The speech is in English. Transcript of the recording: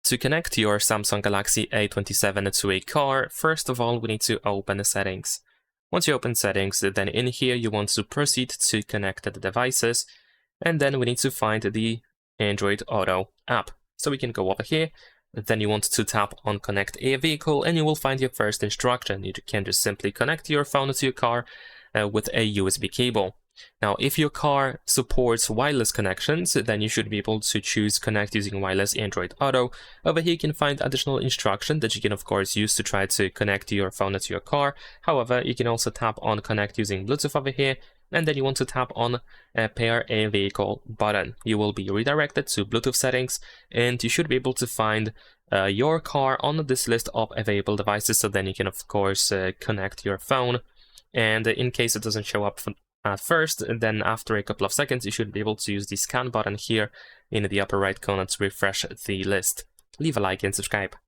To connect your Samsung Galaxy A27 to a car, first of all, we need to open the settings. Once you open settings, then in here you want to proceed to connected devices, and then we need to find the Android Auto app. So we can go over here, then you want to tap on connect a vehicle, and you will find your first instruction. You can just simply connect your phone to your car with a USB cable. Now, if your car supports wireless connections, then you should be able to choose connect using wireless Android Auto. Over here you can find additional instruction that you can of course use to try to connect your phone to your car. However, you can also tap on connect using Bluetooth over here, and then you want to tap on pair a vehicle button. You will be redirected to Bluetooth settings, and you should be able to find your car on this list of available devices, so then you can of course connect your phone. And in case it doesn't show up at first, then after a couple of seconds you should be able to use the scan button here in the upper right corner to refresh the list. Leave a like and subscribe.